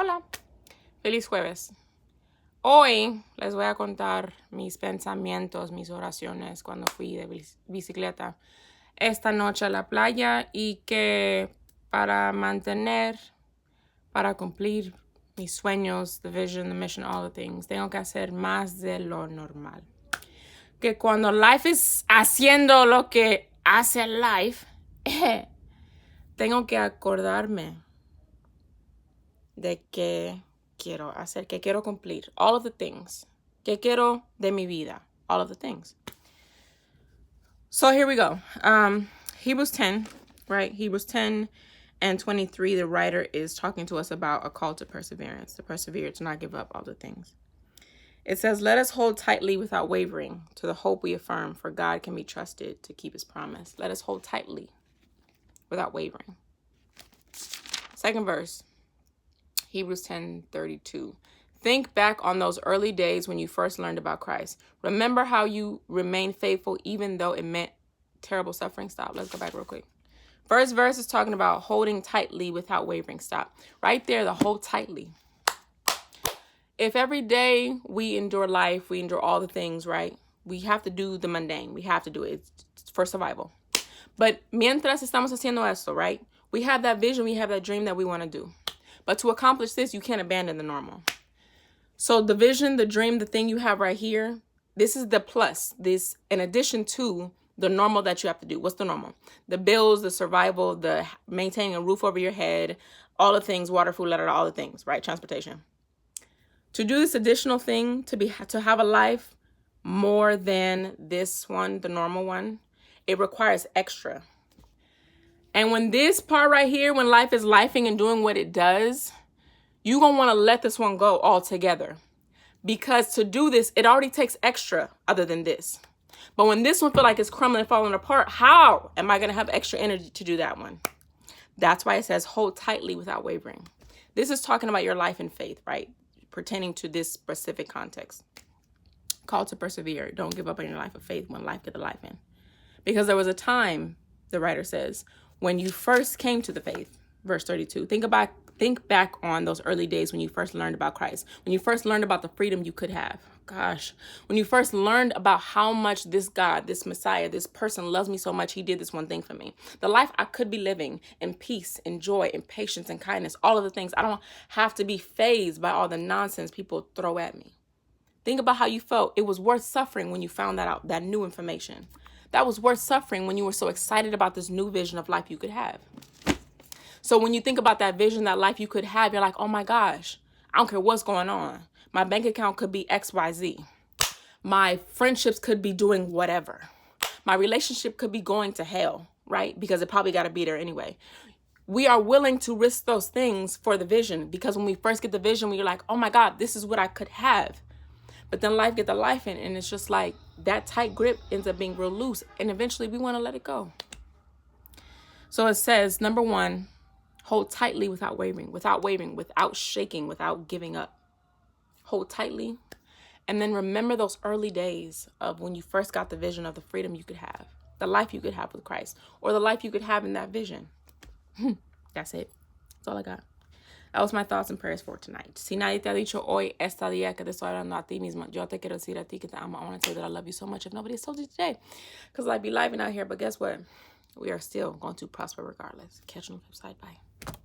Hola, feliz jueves. Hoy les voy a contar mis pensamientos, mis oraciones cuando fui de bicicleta esta noche a la playa y que para cumplir mis sueños, the vision, the mission, all the things, tengo que hacer más de lo normal. Que cuando life es haciendo lo que hace life, tengo que acordarme de que quiero hacer, que quiero cumplir, all of the things, que quiero de mi vida, all of the things. So here we go. Hebrews 10, right? Hebrews 10 and 23, the writer is talking to us about a call to perseverance, to persevere, to not give up all the things. It says, let us hold tightly without wavering to the hope we affirm, for God can be trusted to keep his promise. Let us hold tightly without wavering. Second verse, Hebrews 10:32. Think back on those early days when you first learned about Christ. Remember how you remained faithful even though it meant terrible suffering. Stop. Let's go back real quick. First verse is talking about holding tightly without wavering. Stop. Right there, the hold tightly. If every day we endure life, we endure all the things, right? We have to do the mundane. We have to do it. It's for survival. But mientras estamos haciendo esto, right? We have that vision, we have that dream that we want to do. But to accomplish this, you can't abandon the normal. So the vision, the dream, the thing you have right here, this is the plus. This, in addition to the normal that you have to do. What's the normal? The bills, the survival, the maintaining a roof over your head, all the things, water, food, letter, all the things, right? Transportation. To do this additional thing, to have a life more than this one, the normal one, it requires extra. And when this part right here, when life is lifing and doing what it does, you're going to want to let this one go altogether. Because to do this, it already takes extra other than this. But when this one feels like it's crumbling and falling apart, how am I going to have extra energy to do that one? That's why it says hold tightly without wavering. This is talking about your life in faith, right? Pertaining to this specific context. Call to persevere. Don't give up on your life of faith when life gets the life in. Because there was a time, the writer says, when you first came to the faith, verse 32, think back on those early days when you first learned about Christ, when you first learned about the freedom you could have. Gosh, when you first learned about how much this God, this Messiah, this person loves me so much, he did this one thing for me. The life I could be living in peace, in joy, in patience, and kindness, all of the things. I don't have to be fazed by all the nonsense people throw at me. Think about how you felt. It was worth suffering when you found that out, that new information. That was worth suffering when you were so excited about this new vision of life you could have. So when you think about that vision, that life you could have, you're like, oh my gosh, I don't care what's going on. My bank account could be XYZ. My friendships could be doing whatever. My relationship could be going to hell, right? Because it probably got to be there anyway. We are willing to risk those things for the vision, because when we first get the vision, we're like, oh my God, this is what I could have. But then life get the life in, and it's just like that tight grip ends up being real loose, and eventually we want to let it go. So it says, number one, hold tightly without wavering, without shaking, without giving up. Hold tightly. And then remember those early days of when you first got the vision of the freedom you could have, the life you could have with Christ, or the life you could have in that vision. That's it. That's all I got. That was my thoughts and prayers for tonight. Si nadie te ha dicho hoy, esta día que te estoy hablando a ti misma, yo te quiero decir a ti que te amo. I want to say that I love you so much if nobody has told you today. Because I be living out here, but guess what? We are still going to prosper regardless. Catch you on the flip side. Bye.